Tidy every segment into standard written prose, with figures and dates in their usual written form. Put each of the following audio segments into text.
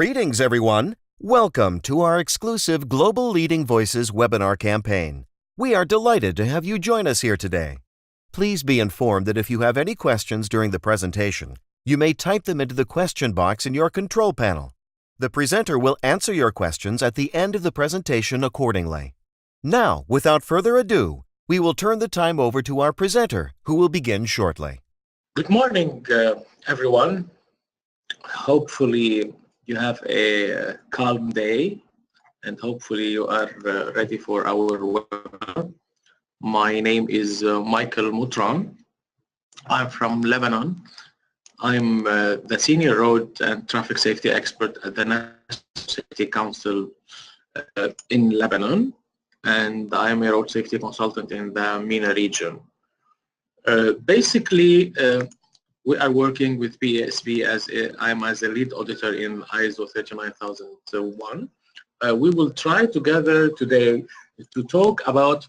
Greetings, everyone. Welcome to our exclusive Global Leading Voices webinar campaign. We are delighted to have you join us here today. Please be informed that if you have any questions during the presentation, you may type them into the question box in your control panel. The presenter will answer your questions at the end of the presentation accordingly. Now, without further ado, we will turn the time over to our presenter, who will begin shortly. Good morning, everyone. Hopefully you have a calm day and hopefully you are ready for our webinar. My name is Michel Moutran. I'm from Lebanon. I'm the Senior Road and Traffic Safety Expert at the National Safety Council in Lebanon, and I'm a road safety consultant in the MENA region. Basically, we are working with PASB I'm as a lead auditor in ISO 39001. We will try together today to talk about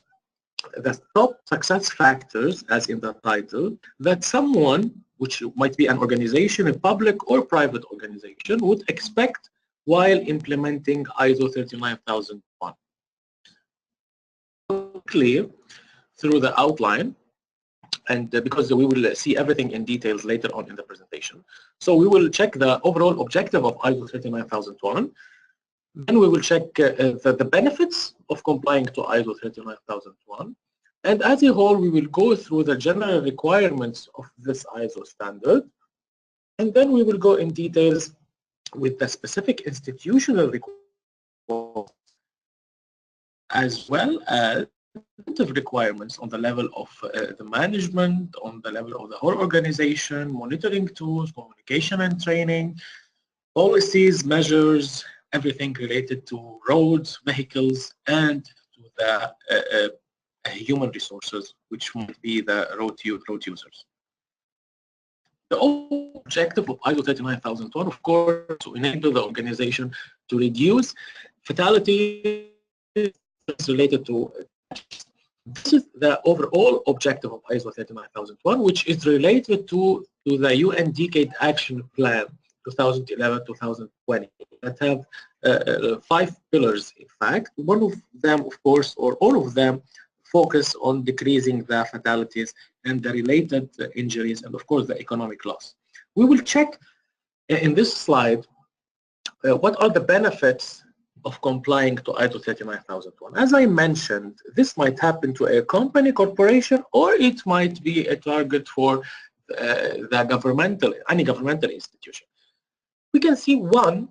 the top success factors, as in the title, that someone, which might be an organization, a public or private organization, would expect while implementing ISO 39001. Clear through the outline, and because we will see everything in details later on in the presentation. So we will check the overall objective of ISO 39001. Then we will check the benefits of complying to ISO 39001. And as a whole, we will go through the general requirements of this ISO standard. And then we will go in details with the specific institutional requirements, as well as requirements on the level of the management, on the level of the whole organization, monitoring tools, communication and training, policies, measures, everything related to roads, vehicles, and to the human resources, which might be the road users. The objective of ISO 39001, of course, to enable the organization to reduce fatalities related to. This is the overall objective of ISO 39001, which is related to the UN Decade Action Plan 2011-2020 that have 5 pillars, in fact. One of them, of course, or all of them, focus on decreasing the fatalities and the related injuries and, of course, the economic loss. We will check in this slide what are the benefits of complying to ISO 39001. As I mentioned, this might happen to a company, corporation, or it might be a target for any governmental institution. We can see one,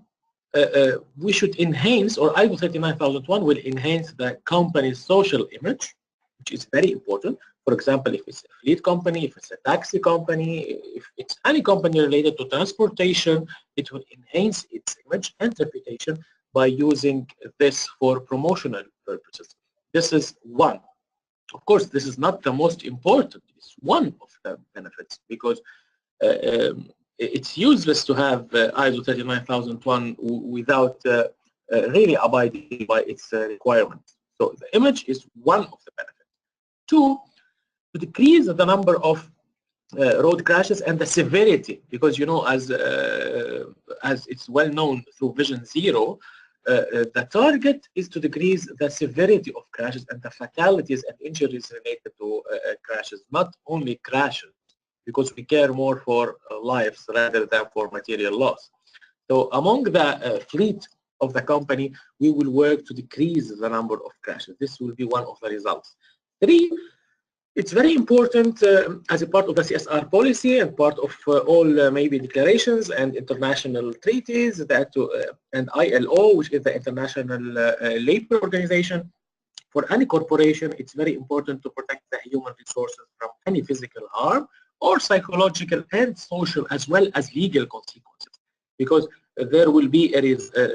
we should enhance, or ISO 39001 will enhance the company's social image, which is very important. For example, if it's a fleet company, if it's a taxi company, if it's any company related to transportation, it will enhance its image and reputation by using this for promotional purposes. This is one. Of course, this is not the most important. It's one of the benefits, because it's useless to have ISO 39001 without really abiding by its requirements. So the image is one of the benefits. 2, to decrease the number of road crashes and the severity, because as it's well known through Vision Zero, the target is to decrease the severity of crashes and the fatalities and injuries related to crashes, not only crashes, because we care more for lives rather than for material loss. So among the fleet of the company, we will work to decrease the number of crashes. This will be one of the results. 3, it's very important as a part of the CSR policy and part of all maybe declarations and international treaties that and ILO, which is the International Labour Organization. For any corporation, it's very important to protect the human resources from any physical harm or psychological and social as well as legal consequences, because there will be a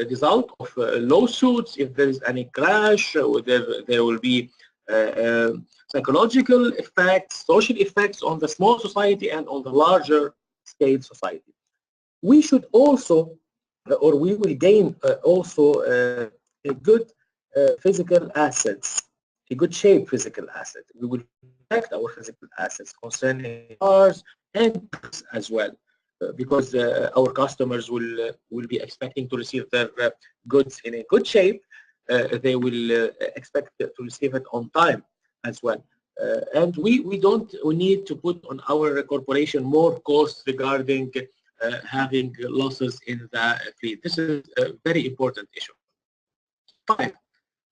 result of lawsuits if there is any crash, or there will be psychological effects, social effects on the small society and on the larger scale society. We should also, or we will gain also a good physical assets, a good shape physical asset. We will protect our physical assets concerning cars and as well. because our customers will be expecting to receive their goods in a good shape. They will expect to receive it on time as well. And we don't need to put on our corporation more costs regarding having losses in the fleet. This is a very important issue. 5.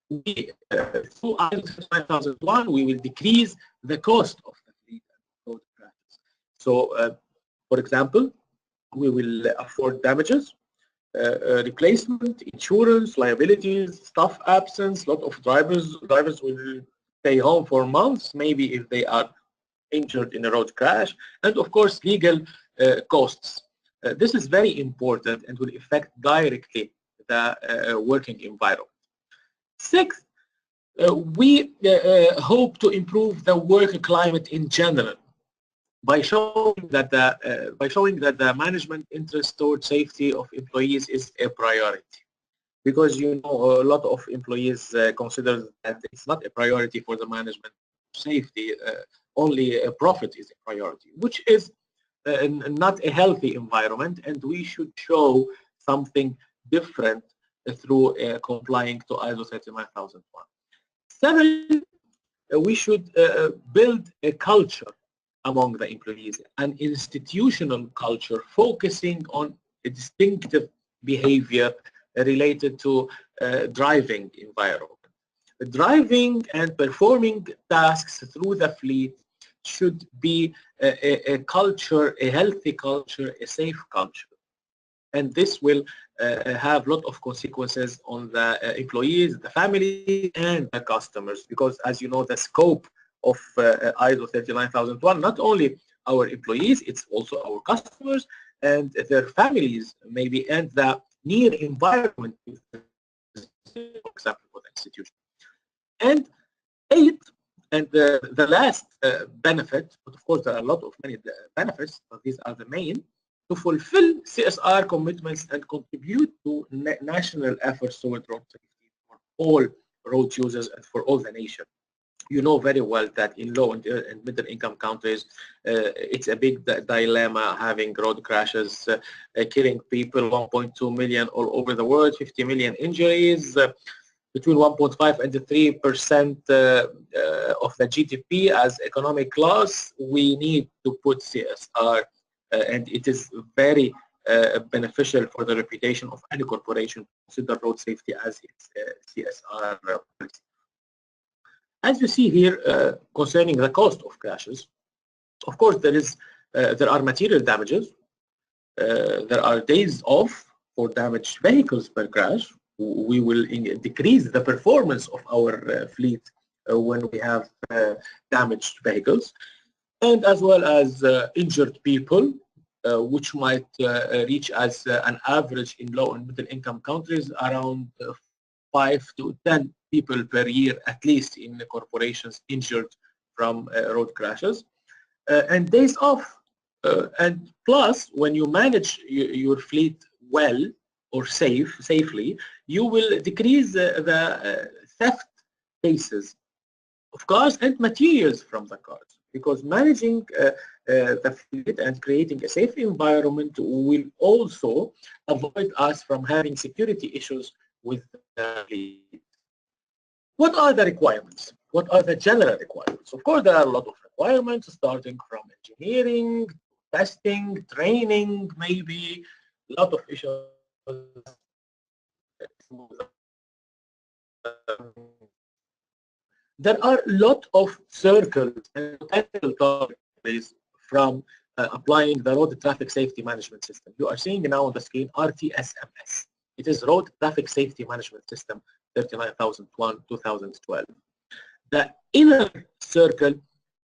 We, through ISO 9001, we will decrease the cost of the fleet and road crashes. So, for example, we will afford damages, replacement, insurance, liabilities, staff absence. A lot of drivers will stay home for months, maybe if they are injured in a road crash, and of course legal costs. This is very important and will affect directly the working environment. 6th, we hope to improve the work climate in general by showing that the management interest towards safety of employees is a priority. Because you know, a lot of employees consider that it's not a priority for the management safety, only a profit is a priority, which is not a healthy environment, and we should show something different through complying to ISO 39001. 7, we should build a culture among the employees, an institutional culture focusing on a distinctive behavior related to driving environment. Driving and performing tasks through the fleet should be a culture, a healthy culture, a safe culture. And this will have a lot of consequences on the employees, the family, and the customers, because as you know, the scope of ISO 39001, not only our employees, it's also our customers and their families, maybe, and the near environment, for example, for the institution. And 8, and the last benefit, but of course there are a lot of many benefits, but these are the main, to fulfill CSR commitments and contribute to national efforts toward road safety for all road users and for all the nation. You know very well that in low and middle income countries, it's a big dilemma having road crashes, killing people, 1.2 million all over the world, 50 million injuries, between 1.5 and 3% of the GDP as economic loss. We need to put CSR, and it is very beneficial for the reputation of any corporation to consider road safety as its CSR policy. As you see here, concerning the cost of crashes, of course there are material damages, there are days off for damaged vehicles per crash. We will decrease the performance of our fleet when we have damaged vehicles, and as well as injured people, which might reach as an average in low and middle income countries around 5 to 10 people per year at least in the corporations injured from road crashes, and days off. And plus, when you manage your fleet well or safely, you will decrease the theft cases of cars and materials from the cars, because managing the fleet and creating a safe environment will also avoid us from having security issues with the fleet. What are the requirements? What are the general requirements? Of course, there are a lot of requirements, starting from engineering, testing, training, maybe a lot of issues. There are a lot of circles and potential targets from applying the Road Traffic Safety Management System. You are seeing now on the screen RTSMS. It is Road Traffic Safety Management System 39001-2012. The inner circle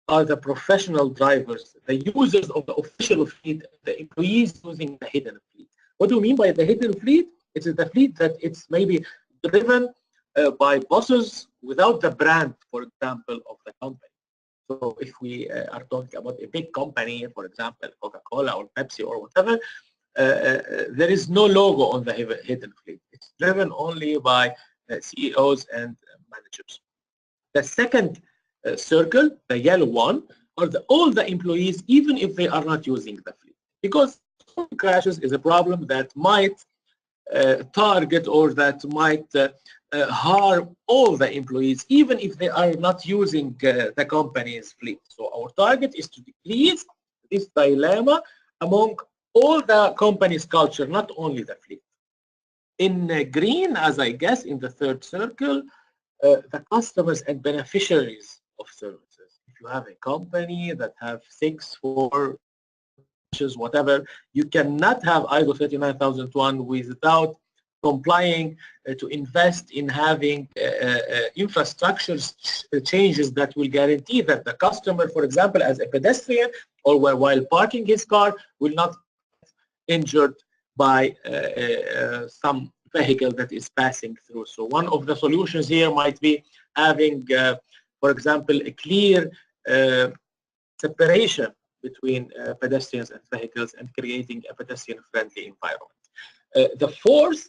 are the professional drivers, the users of the official fleet, the employees using the hidden fleet. What do you mean by the hidden fleet? It is the fleet that it's maybe driven by bosses without the brand, for example, of the company. So if we are talking about a big company, for example, Coca-Cola or Pepsi or whatever, there is no logo on the hidden fleet. It's driven only by CEOs and managers. The second circle, the yellow one, are all the employees, even if they are not using the fleet. Because crashes is a problem that might target or that might harm all the employees, even if they are not using the company's fleet. So our target is to decrease this dilemma among all the company's culture, not only the fleet. In green, as I guess, in the third circle, the customers and beneficiaries of services. If you have a company that have 6, 4, whatever, you cannot have ISO 39001 without complying to invest in having infrastructure changes that will guarantee that the customer, for example, as a pedestrian or while parking his car, will not get injured by some vehicle that is passing through. So one of the solutions here might be having, for example, a clear separation between pedestrians and vehicles and creating a pedestrian-friendly environment. The fourth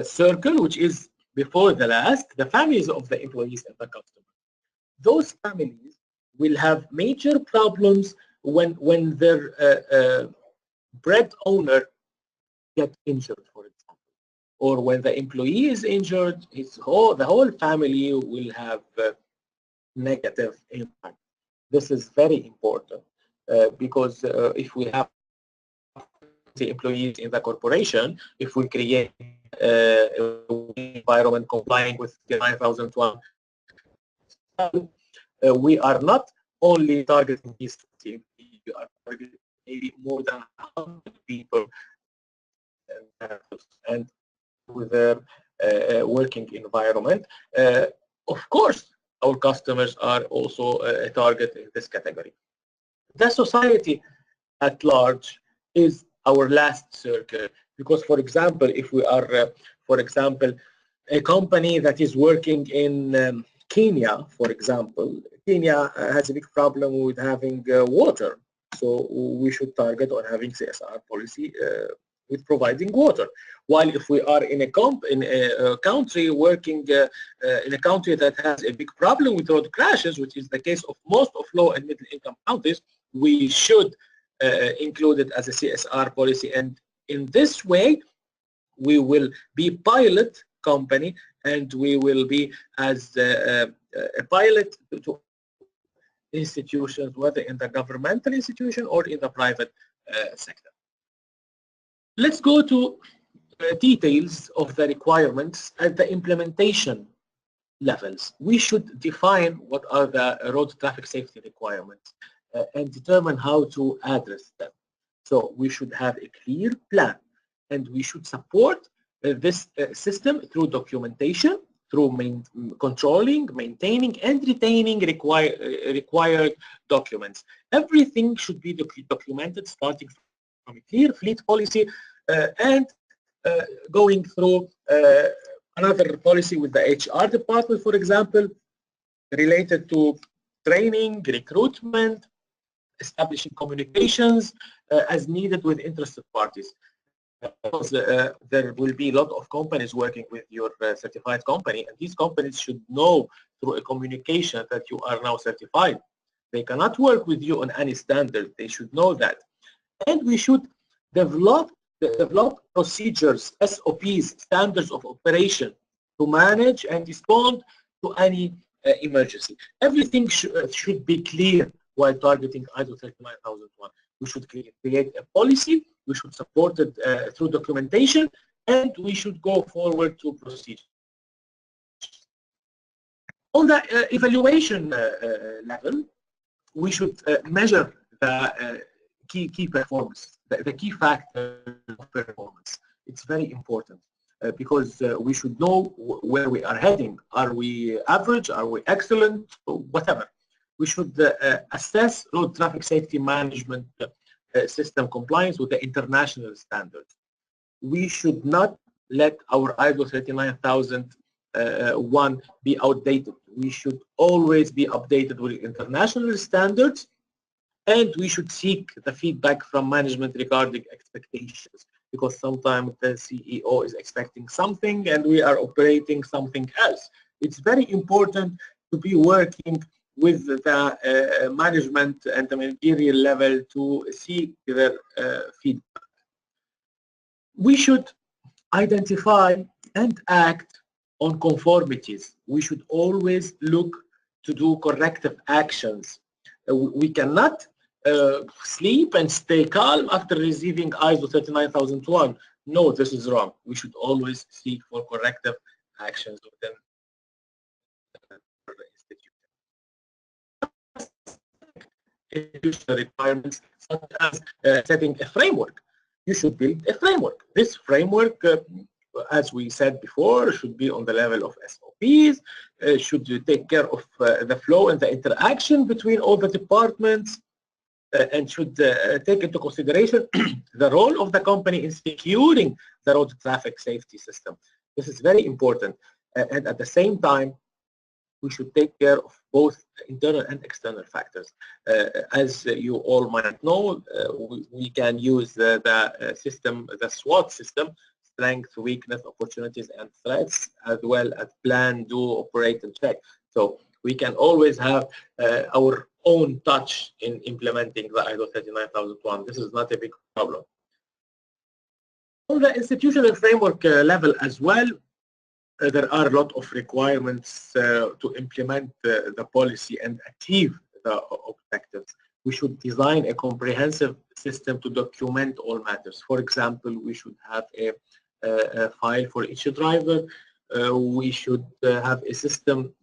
circle, which is before the last, the families of the employees and the customers. Those families will have major problems when their bread owner gets injured, for example, or when the employee is injured, the whole family will have negative impact. This is very important because if we have the employees in the corporation, if we create environment complying with the 9001, we are not only targeting these 50, we are targeting maybe more than 100 people and with their working environment. Of course, our customers are also a target in this category. The society at large is our last circle because, for example, if we are, for example, a company that is working in Kenya, for example, Kenya has a big problem with having water. So we should target on having CSR policy with providing water. While if we are in a country working in a country that has a big problem with road crashes, which is the case of most of low and middle income countries, we should include it as a CSR policy. And in this way, we will be pilot company and we will be as a pilot to institutions, whether in the governmental institution or in the private sector. Let's go to details of the requirements at the implementation levels. We should define what are the road traffic safety requirements and determine how to address them. So we should have a clear plan and we should support this system through documentation, through controlling, maintaining, and retaining required documents. Everything should be documented, starting from a clear fleet policy and going through another policy with the HR department, for example, related to training, recruitment, establishing communications as needed with interested parties. Because there will be a lot of companies working with your certified company, and these companies should know through a communication that you are now certified. They cannot work with you on any standard. They should know that. And we should develop procedures, SOPs, standards of operation to manage and respond to any emergency. Everything should be clear while targeting ISO 39001. We should create a policy, we should support it through documentation, and we should go forward to procedures. On the evaluation level, we should measure the key performance, the key factor of performance. It's very important because we should know where we are heading. Are we average? Are we excellent? Whatever. We should assess road traffic safety management system compliance with the international standards. We should not let our ISO 39001 be outdated. We should always be updated with international standards, and we should seek the feedback from management regarding expectations, because sometimes the CEO is expecting something and we are operating something else. It's very important to be working with the management and the managerial level to seek their feedback. We should identify and act on conformities. We should always look to do corrective actions. We cannot sleep and stay calm after receiving ISO 39001. No, this is wrong. We should always seek for corrective actions within the institutional requirements, such as setting a framework. You should build a framework. This framework, as we said before, should be on the level of SOPs, should take care of the flow and the interaction between all the departments, and should take into consideration the role of the company in securing the road traffic safety system. This is very important. And at the same time, we should take care of both internal and external factors. As you all might know, we can use the system, the SWOT system, strengths, weakness, opportunities, and threats, as well as plan, do, operate, and check. So we can always have our own touch in implementing the ISO 39001. This is not a big problem. On the institutional framework level as well, there are a lot of requirements to implement the policy and achieve the objectives. We should design a comprehensive system to document all matters. For example, we should have a file for each driver. We should have a system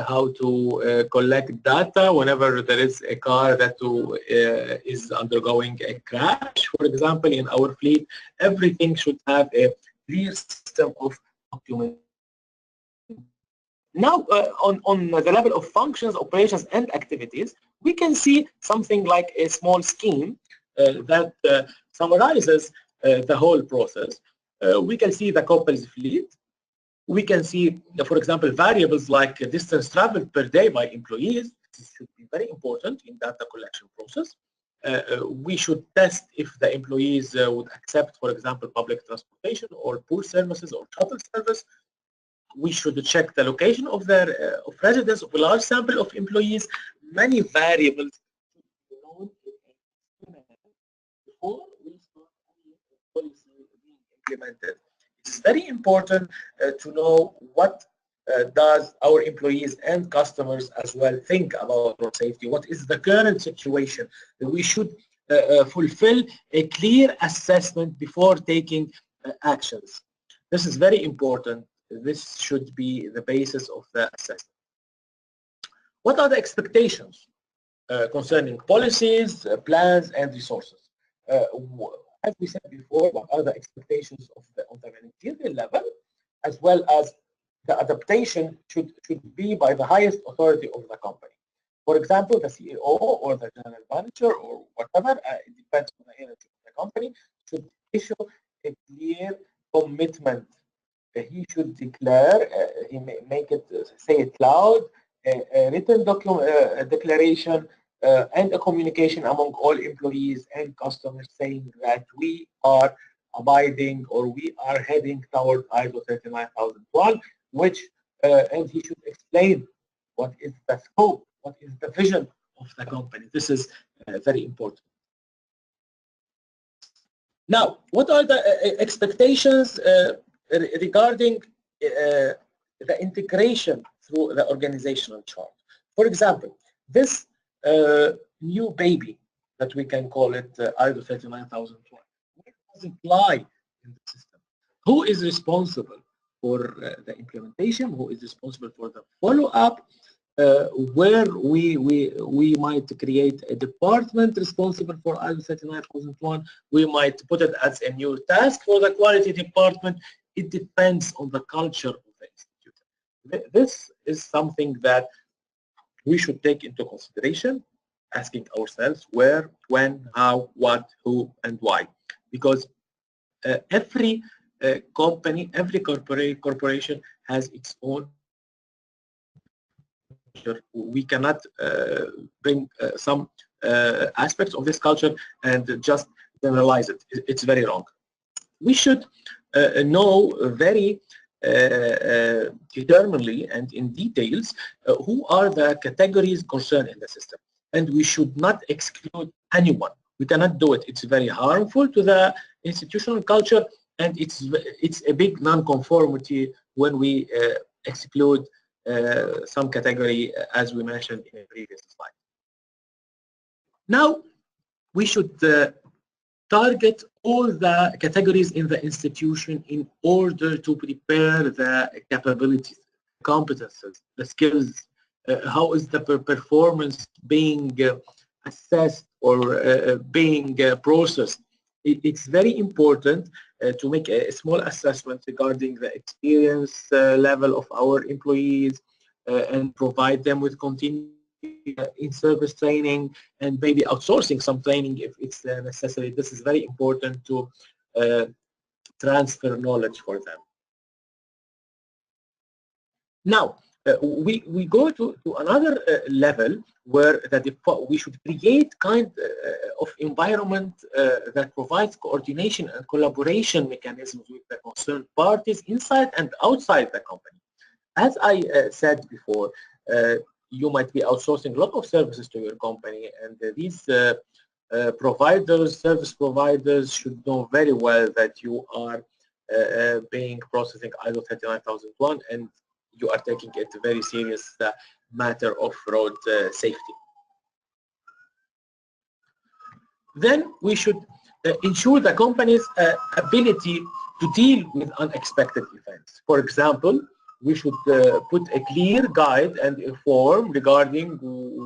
how to collect data whenever there is a car that is undergoing a crash. For example, in our fleet, everything should have a clear system of documentation. Now, on the level of functions, operations, and activities, we can see something like a small scheme that summarizes the whole process. We can see the company's fleet. We can see, for example, variables like distance traveled per day by employees. This should be very important in data collection process. We should test if the employees would accept, for example, public transportation or pool services or shuttle service. We should check the location of their residence of a large sample of employees. Many variables should be known before we start any policy being implemented. It's very important to know what does our employees and customers as well think about road safety. What is the current situation? We should fulfill a clear assessment before taking actions. This is very important. This should be the basis of the assessment. What are the expectations concerning policies, plans, and resources? As we said before, what are the expectations on the managerial level, as well as the adaptation should be by the highest authority of the company. For example, the CEO or the general manager or whatever, it depends on the energy of the company, should issue a clear commitment. He should declare, he may make it, say it loud, a written declaration and a communication among all employees and customers saying that we are abiding or we are heading toward ISO 39001, which, and he should explain what is the scope, what is the vision of the company. This is very important. Now, what are the expectations regarding the integration through the organizational chart? For example, this new baby that we can call it ISO 39001, what does it lie in the system? Who is responsible for the implementation? Who is responsible for the follow-up? Where we might create a department responsible for ISO 39001. We might put it as a new task for the quality department. It depends on the culture of the institute. This is something that we should take into consideration, asking ourselves where, when, how, what, who, and why. Because every company, every corporation has its own. We cannot bring some aspects of this culture and just generalize it. It's very wrong. We should know very determinedly and in details who are the categories concerned in the system, and we should not exclude anyone. We cannot do it. It's very harmful to the institutional culture, and it's a big non-conformity when we exclude some category, as we mentioned in a previous slide. Now, we should target all the categories in the institution in order to prepare the capabilities, competences, the skills. How is the performance being assessed or being processed? It's very important to make a small assessment regarding the experience level of our employees and provide them with continued in-service training and maybe outsourcing some training if it's necessary. This is very important to transfer knowledge for them. Now, we go to another level where we should create kind of environment that provides coordination and collaboration mechanisms with the concerned parties inside and outside the company. As I said before, you might be outsourcing a lot of services to your company, and these service providers should know very well that you are being processing ISO 39001 and you are taking it a very serious matter of road safety. Then we should ensure the company's ability to deal with unexpected events. For example, we should put a clear guide and a form regarding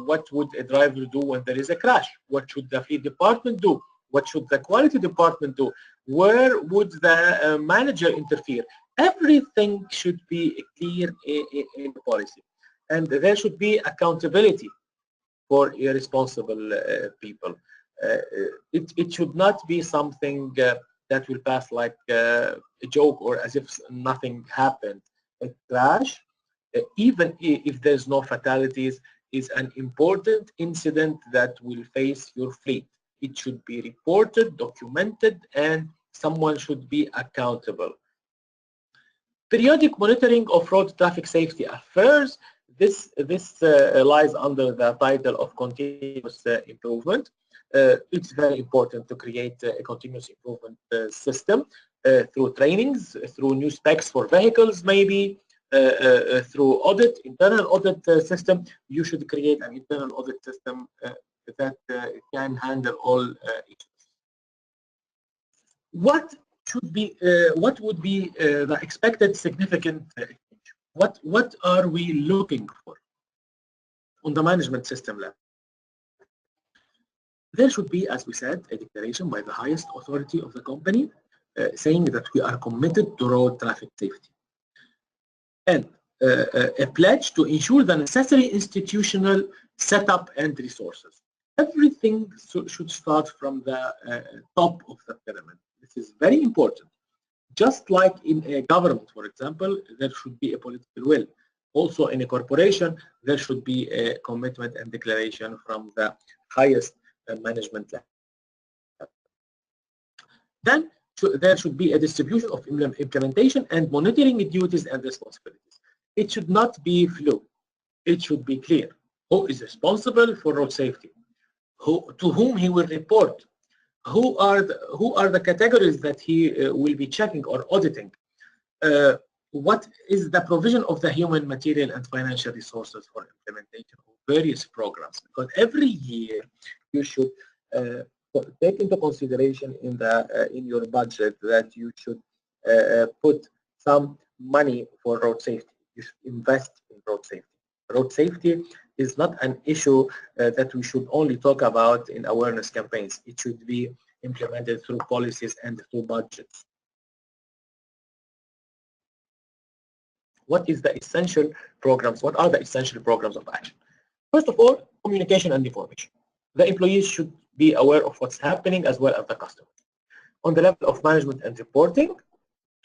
what would a driver do when there is a crash, what should the fleet department do, what should the quality department do, where would the manager interfere. Everything should be clear in the policy, and there should be accountability for irresponsible people. It should not be something that will pass like a joke or as if nothing happened. A crash, even if there's no fatalities, is an important incident that will face your fleet. It should be reported, documented, and someone should be accountable. Periodic monitoring of road traffic safety affairs. This lies under the title of continuous improvement. It's very important to create a continuous improvement system through trainings, through new specs for vehicles, maybe through audit, internal audit system. You should create an internal audit system that can handle all issues. What would be the expected significant change? What are we looking for on the management system level? There should be, as we said, a declaration by the highest authority of the company saying that we are committed to road traffic safety, and a pledge to ensure the necessary institutional setup and resources. Everything should start from the top of the pyramid. This is very important. Just like in a government, for example, there should be a political will. Also in a corporation, there should be a commitment and declaration from the highest management level. Then there should be a distribution of implementation and monitoring duties and responsibilities. It should not be fluid. It should be clear. Who is responsible for road safety? To whom he will report? Who are the categories that he will be checking or auditing? What is the provision of the human, material, and financial resources for implementation of various programs? Because every year you should take into consideration in your budget that you should put some money for road safety. You should invest in road safety. Road safety is not an issue that we should only talk about in awareness campaigns. It should be implemented through policies and through budgets. What is the essential programs? What are the essential programs of action? First of all, communication and information. The employees should be aware of what's happening as well as the customers. On the level of management and reporting,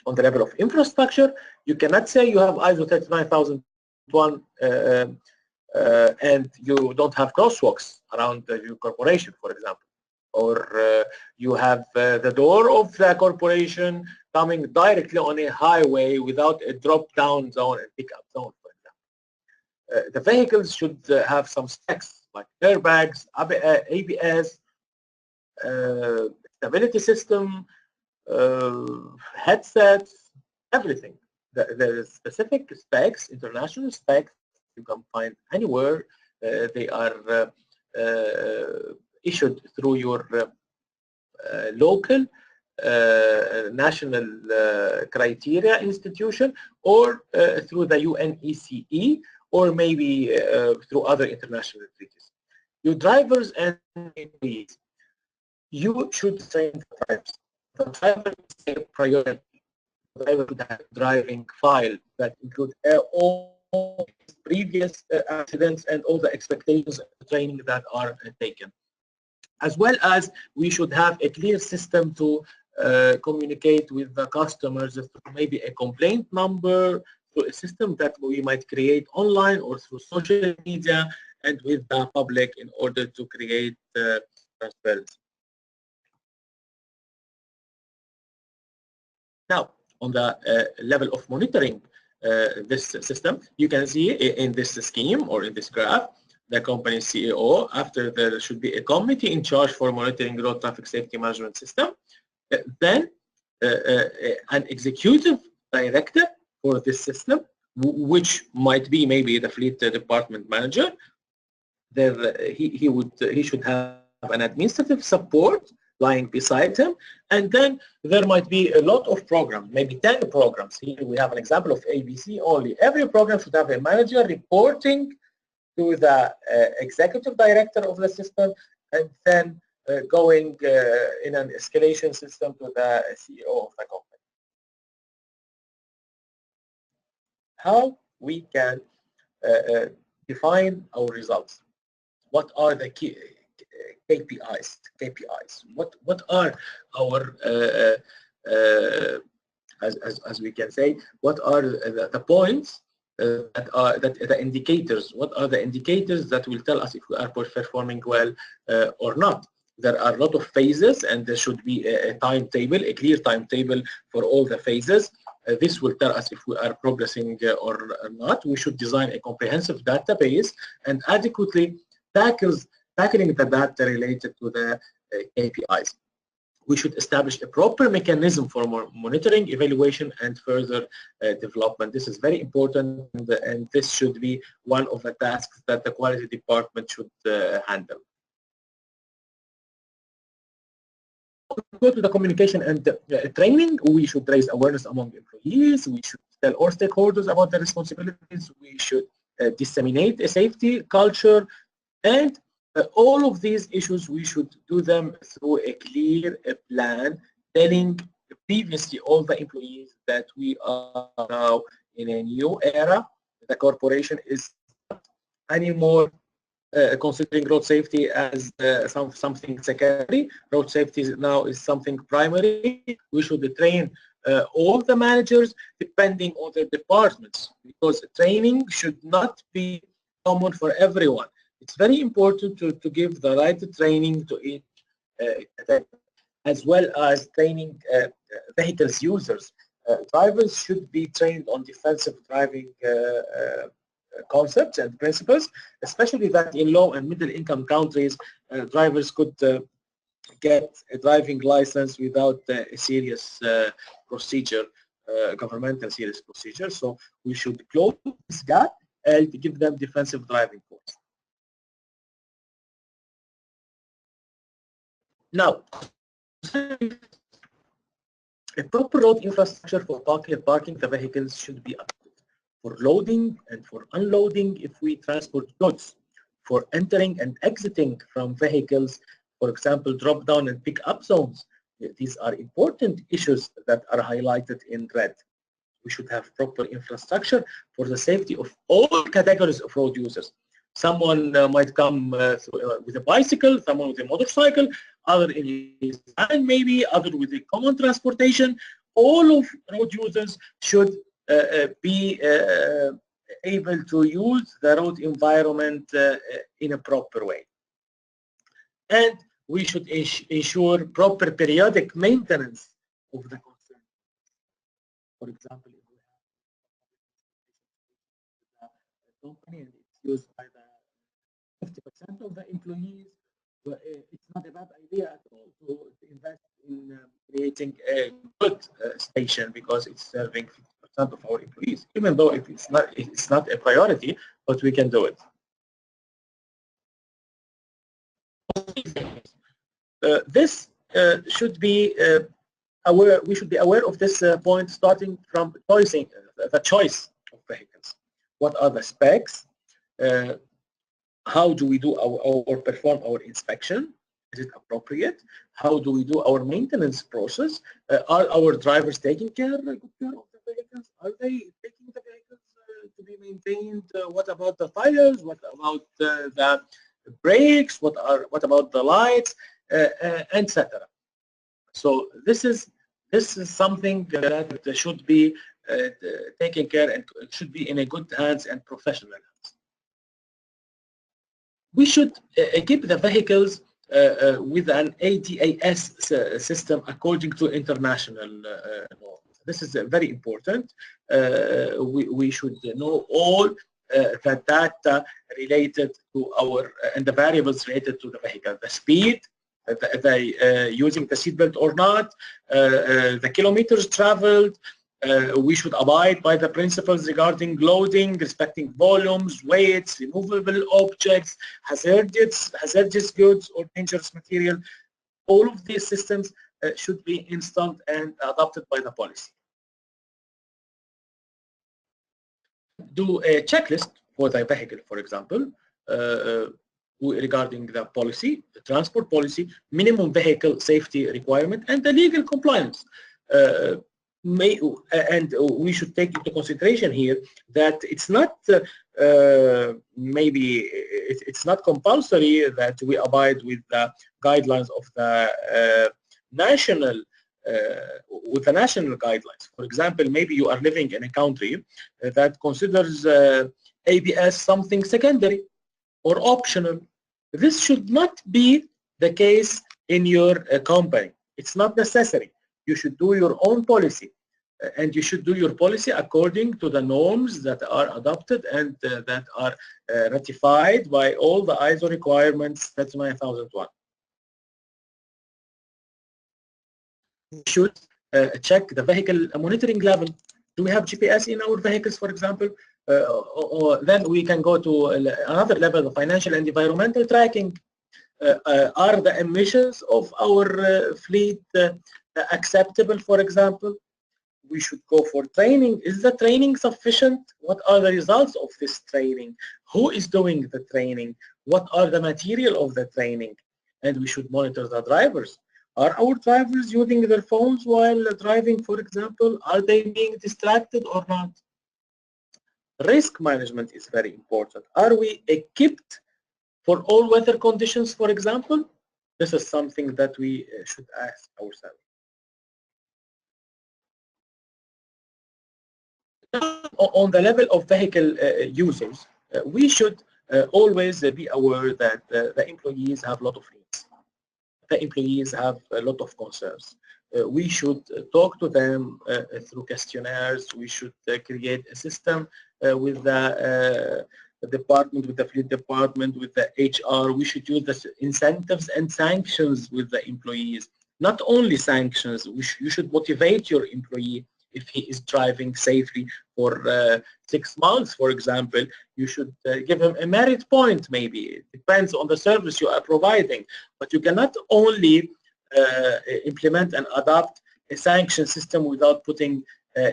on the level of infrastructure, you cannot say you have ISO 39001 and you don't have crosswalks around your corporation, for example. Or you have the door of the corporation coming directly on a highway without a drop-down zone and pick-up zone, for example. The vehicles should have some specs like airbags, ABS, stability system, headsets, everything. The specific specs, international specs, you can find anywhere. They are issued through your local national criteria institution, or through the UNECE, or maybe through other international treaties. Your drivers and employees, you should train the drivers. The driver is a priority. The driver should have a driving file that includes all previous accidents and all the expectations of the training that are taken. As well as we should have a clear system to communicate with the customers, through maybe a complaint number, through a system that we might create online or through social media and with the public, in order to create transparency. Now, on the level of monitoring this system, you can see in this scheme or in this graph, the company CEO, after there should be a committee in charge for monitoring road traffic safety management system, then an executive director for this system, which might be maybe the fleet department manager. There he should have an administrative support lying beside him, and then there might be a lot of programs, maybe 10 programs. Here we have an example of ABC only. Every program should have a manager reporting to the executive director of the system, and then going in an escalation system to the CEO of the company. How we can define our results? What are the key KPIs? What are our as we can say, what are the points that the indicators? What are the indicators that will tell us if we are performing well or not? There are a lot of phases, and there should be a timetable, a clear timetable for all the phases. This will tell us if we are progressing or not. We should design a comprehensive database and adequately tackling the data related to the KPIs. We should establish a proper mechanism for monitoring, evaluation, and further development. This is very important, and this should be one of the tasks that the quality department should handle. Go to the communication and training. We should raise awareness among employees. We should tell all stakeholders about the responsibilities. We should disseminate a safety culture, and all of these issues, we should do them through a clear plan, telling previously all the employees that we are now in a new era. The corporation is not anymore considering road safety as something secondary. Road safety now is something primary. We should train all the managers depending on their departments, because training should not be common for everyone. It's very important to give the right training to each, as well as training vehicles users. Drivers should be trained on defensive driving concepts and principles, especially that in low and middle income countries, drivers could get a driving license without a serious procedure, governmental serious procedure. So we should close this gap and give them defensive driving course. Now, a proper road infrastructure for parking the vehicles should be updated. For loading and for unloading if we transport goods, for entering and exiting from vehicles, for example, drop down and pick up zones. These are important issues that are highlighted in red. We should have proper infrastructure for the safety of all categories of road users. Someone might come with a bicycle, someone with a motorcycle, other in his van maybe, other with a common transportation. All of road users should be able to use the road environment in a proper way. And we should ensure proper periodic maintenance of the concern. For example, if we have a company and it's used by the 50% of the employees, it's not a bad idea at all to invest in creating a good station because it's serving 50% of our employees, even though it's not a priority, but we can do it. This should be aware. We should be aware of this point, starting from choosing the choice of vehicles. What are the specs? How do we do or perform our inspection? Is it appropriate? How do we do our maintenance process? Are our drivers taking good care of the vehicles? Are they taking the vehicles to be maintained? What about the tires? What about the brakes? What about the lights, etc. So this is something that should be taken care and should be in a good hands and professional hands. We should keep the vehicles with an ADAS system according to international norms. This is very important. We should know all the data related to our and the variables related to the vehicle, the speed, using the seatbelt or not, the kilometers traveled. We should abide by the principles regarding loading, respecting volumes, weights, removable objects, hazardous goods or dangerous material. All of these systems should be installed and adopted by the policy. Do a checklist for the vehicle, for example, regarding the policy, the transport policy, minimum vehicle safety requirement, and the legal compliance. And we should take into consideration here that it's not it's not compulsory that we abide with the guidelines of the national guidelines. For example, maybe you are living in a country that considers ABS something secondary or optional. This should not be the case in your company. It's not necessary. You should do your own policy, and you should do your policy according to the norms that are adopted and that are ratified by all the ISO requirements 39001. We should check the vehicle monitoring level. Do we have GPS in our vehicles, for example? Or then we can go to another level of financial and environmental tracking. Are the emissions of our fleet acceptable, for example? We should go for training. Is the training sufficient? What are the results of this training? Who is doing the training? What are the material of the training? And we should monitor the drivers. Are our drivers using their phones while driving, for example? Are they being distracted or not? Risk management is very important. Are we equipped for all weather conditions, for example? This is something that we should ask ourselves. On the level of vehicle users, we should always be aware that the employees have a lot of needs. The employees have a lot of concerns. We should talk to them through questionnaires. We should create a system with the department, with the fleet department, with the HR. We should use the incentives and sanctions with the employees. Not only sanctions, you should motivate your employee. If he is driving safely for 6 months, for example, you should give him a merit point, maybe. It depends on the service you are providing. But you cannot only implement and adopt a sanction system without putting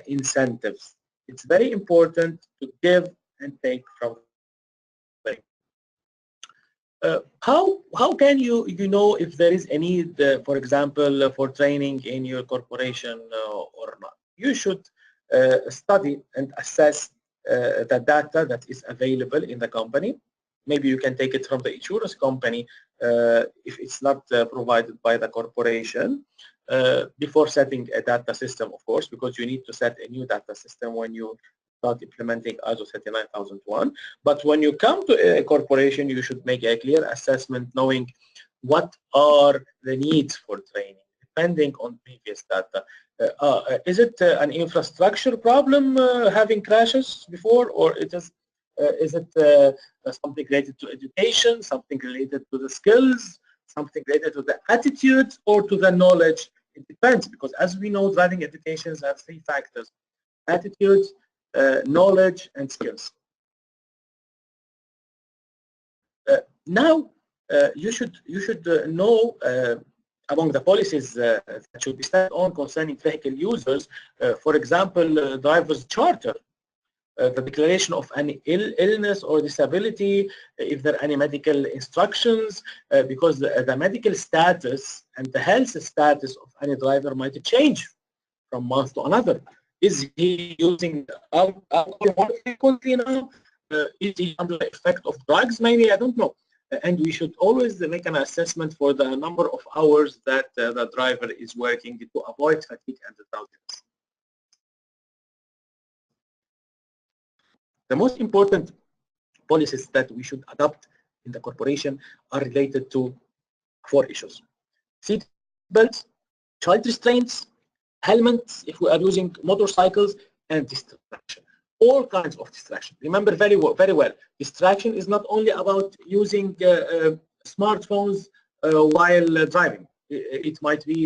incentives. It's very important to give and take from how can you know if there is a need, for example, for training in your corporation or not? You should study and assess the data that is available in the company. Maybe you can take it from the insurance company if it's not provided by the corporation before setting a data system, of course, because you need to set a new data system when you start implementing ISO 39001. But when you come to a corporation, you should make a clear assessment knowing what are the needs for training, depending on previous data. Is it an infrastructure problem having crashes before, or is it something related to education, something related to the skills, something related to the attitude, or to the knowledge It depends, because as we know, driving educations have 3 factors: attitude, knowledge, and skills. Now, you should know among the policies that should be set on concerning vehicle users, for example, driver's charter, the declaration of any illness or disability, if there are any medical instructions, because the medical status and the health status of any driver might change from month to another. Is he using alcohol more frequently now? Is he under the effect of drugs? Maybe, I don't know. And we should always make an assessment for the number of hours that the driver is working to avoid fatigue and drowsiness. The most important policies that we should adopt in the corporation are related to 4 issues: seat belts, child restraints, helmets if we are using motorcycles, and distraction. All kinds of distraction. Remember very well, distraction is not only about using smartphones while driving. It might be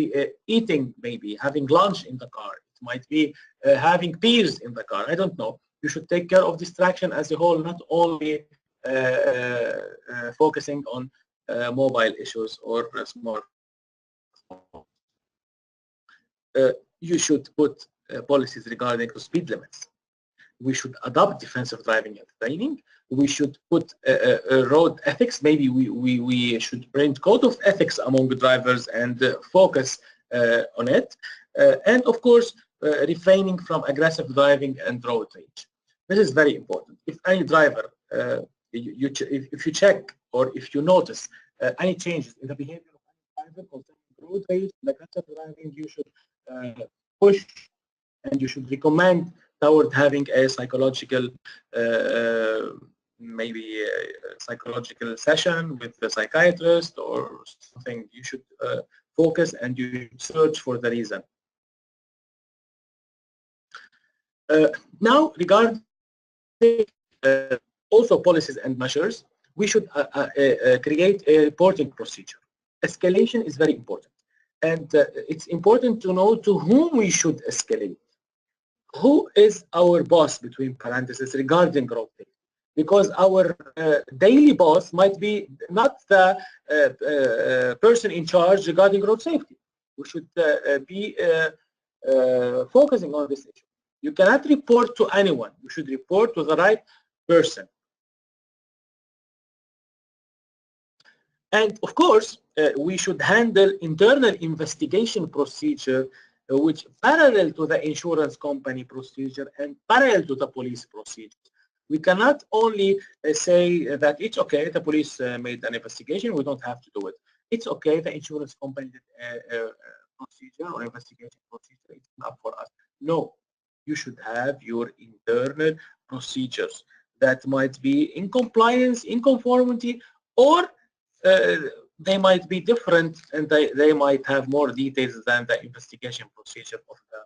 eating, maybe having lunch in the car. It might be having beers in the car. I don't know. You should take care of distraction as a whole, not only focusing on mobile issues or smartphones. You should put policies regarding the speed limits. We should adopt defensive driving and training. We should put road ethics. Maybe we should print code of ethics among the drivers and focus on it. And of course, refraining from aggressive driving and road rage. This is very important. If any driver, if you check or if you notice any changes in the behavior of any driver concerning road rage and aggressive driving, you should push and you should recommend toward having a psychological, maybe a psychological session with the psychiatrist or something. You should focus and you search for the reason. Now, regarding also policies and measures, we should create a reporting procedure. Escalation is very important. And it's important to know to whom we should escalate. Who is our boss, between parentheses, regarding road safety? Because our daily boss might be not the person in charge regarding road safety. We should be focusing on this issue. You cannot report to anyone. You should report to the right person. And of course, we should handle internal investigation procedure, which parallel to the insurance company procedure and parallel to the police procedure. We cannot only say that it's okay, the police made an investigation, we don't have to do it. It's okay, the insurance company did a procedure or investigation procedure, it's not for us. No, you should have your internal procedures that might be in compliance, in conformity, or they might be different and they might have more details than the investigation procedure of the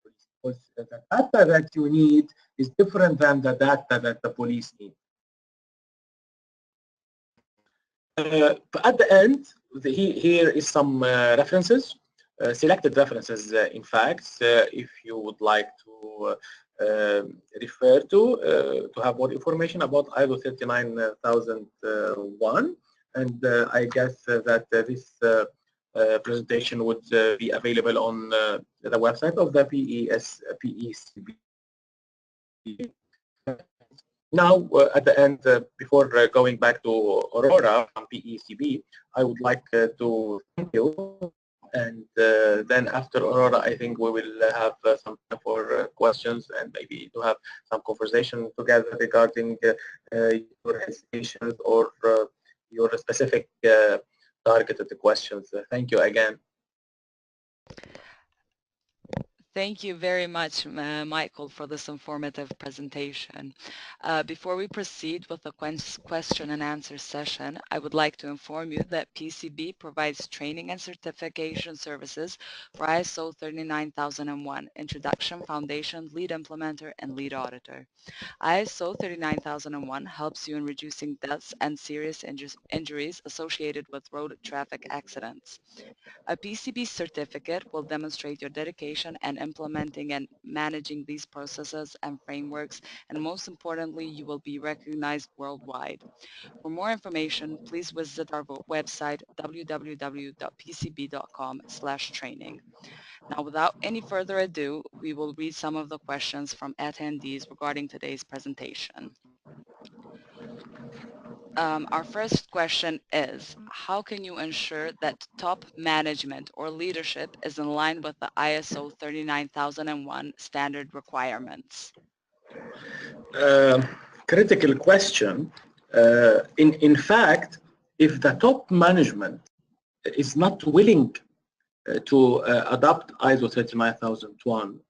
police. Because the data that you need is different than the data that the police need. At the end, here is some references, selected references, in fact, if you would like to refer to have more information about ISO 39001. And I guess that this presentation would be available on the website of the PECB. Now, at the end, before going back to Aurora from PECB, I would like to thank you. And then after Aurora, I think we will have some time for questions and maybe to have some conversation together regarding your hesitations or your specific targeted questions. Thank you again. Thank you very much, Michael, for this informative presentation. Before we proceed with the question and answer session, I would like to inform you that PCB provides training and certification services for ISO 39001, Introduction, Foundation, Lead Implementer, and Lead Auditor. ISO 39001 helps you in reducing deaths and serious injuries associated with road traffic accidents. A PCB certificate will demonstrate your dedication in implementing and managing these processes and frameworks, and most importantly, you will be recognized worldwide. For more information, please visit our website, www.pcb.com/training. Now, without any further ado, we will read some of the questions from attendees regarding today's presentation. Our first question is, how can you ensure that top management or leadership is in line with the ISO 39001 standard requirements? Critical question. In fact, if the top management is not willing to adopt ISO 39001,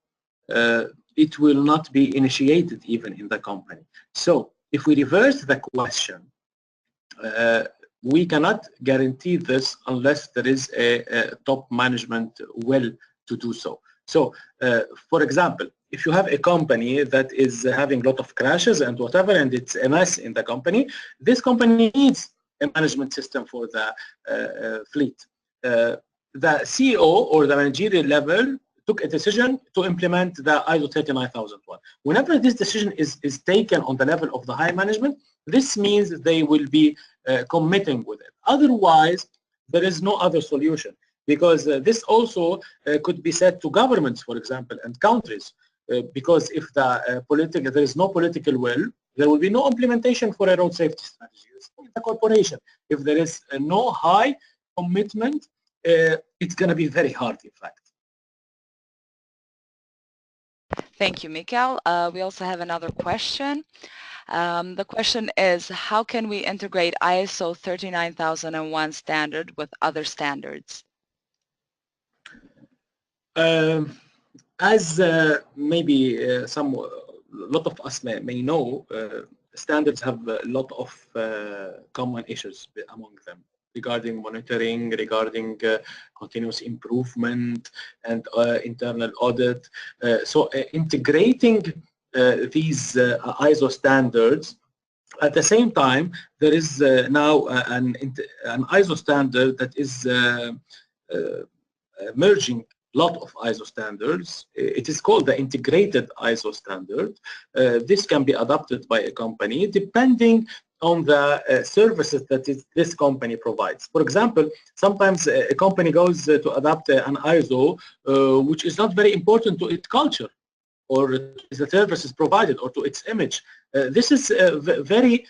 it will not be initiated even in the company. So if we reverse the question, we cannot guarantee this unless there is a top management will to do so. So, for example, if you have a company that is having a lot of crashes and whatever, and it's a mess in the company, this company needs a management system for the fleet. The CEO or the managerial level took a decision to implement the ISO 39001. Whenever this decision is taken on the level of the high management, this means they will be committing with it. Otherwise, there is no other solution, because this also could be said to governments, for example, and countries, because if there is no political will, there will be no implementation for a road safety strategy. The corporation, if there is no high commitment, it's going to be very hard, in fact. Thank you, Michel. We also have another question. The question is, how can we integrate ISO 39001 standard with other standards? As maybe a lot of us may know, standards have a lot of common issues among them, regarding monitoring, regarding continuous improvement, and internal audit. So integrating these ISO standards, at the same time, there is now an ISO standard that is merging a lot of ISO standards. It is called the integrated ISO standard. This can be adopted by a company depending on the services that this company provides. For example, sometimes a company goes to adopt an ISO which is not very important to its culture, or to the services provided, or to its image. This is very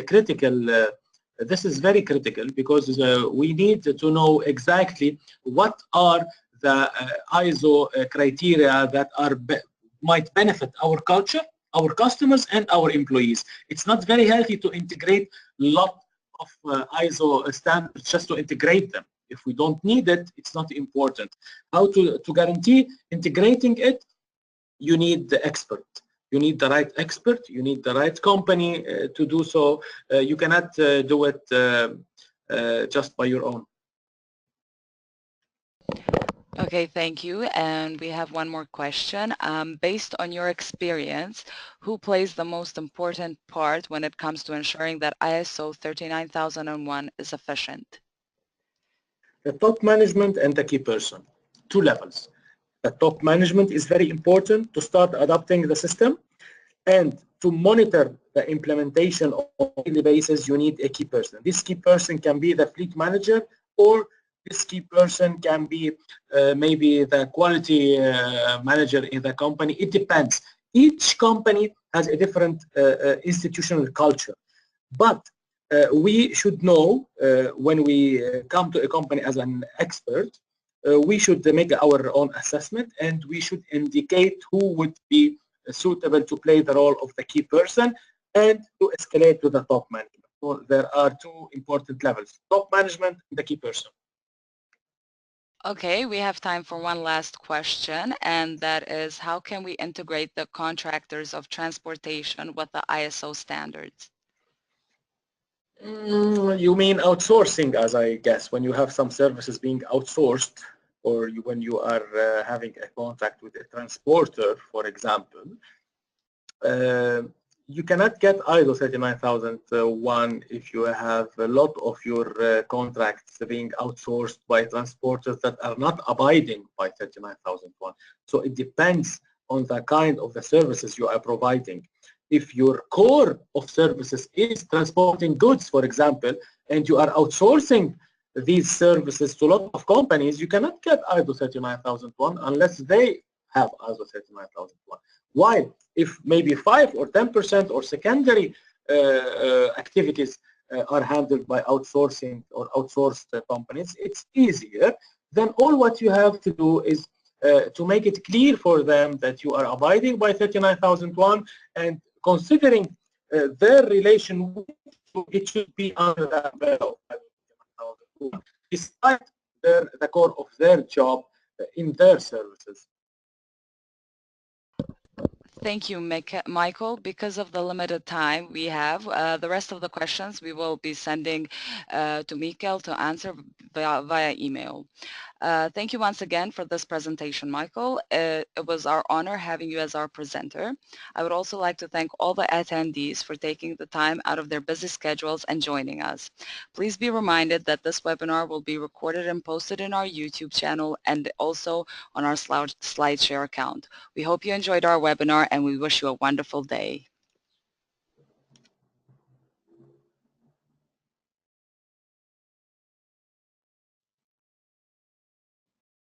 critical. This is very critical because we need to know exactly what are the ISO criteria that might benefit our culture, our customers, and our employees. It's not very healthy to integrate a lot of ISO standards just to integrate them. If we don't need it, it's not important. How to guarantee integrating it? You need the expert. You need the right expert. You need the right company to do so. You cannot do it just by your own. Okay, thank you. And we have one more question. Based on your experience, who plays the most important part when it comes to ensuring that ISO 39001 is efficient? The top management and the key person, 2 levels. The top management is very important to start adopting the system, and to monitor the implementation on a daily basis, you need a key person. This key person can be the fleet manager, or this key person can be maybe the quality manager in the company. It depends. Each company has a different institutional culture. But we should know when we come to a company as an expert, we should make our own assessment, and we should indicate who would be suitable to play the role of the key person and to escalate to the top management. So there are 2 important levels: top management and the key person. Okay, we have time for one last question, and that is, how can we integrate the contractors of transportation with the ISO standards? You mean outsourcing, as I guess, when you have some services being outsourced, or when you are having a contract with a transporter, for example. You cannot get ISO 39001 if you have a lot of your contracts being outsourced by transporters that are not abiding by 39001. So it depends on the kind of the services you are providing. If your core of services is transporting goods, for example, and you are outsourcing these services to a lot of companies, you cannot get ISO 39001 unless they have ISO 39001. While if maybe 5 or 10% or secondary activities are handled by outsourcing or outsourced companies, it's easier. Then all what you have to do is to make it clear for them that you are abiding by 39001 and considering their relation with you, it should be under the umbrella of 39001, despite the core of their job in their services. Thank you, Michael. Because of the limited time we have, the rest of the questions we will be sending to Michael to answer via email. Thank you once again for this presentation, Michael. It was our honor having you as our presenter. I would also like to thank all the attendees for taking the time out of their busy schedules and joining us. Please be reminded that this webinar will be recorded and posted in our YouTube channel and also on our SlideShare account. We hope you enjoyed our webinar and we wish you a wonderful day.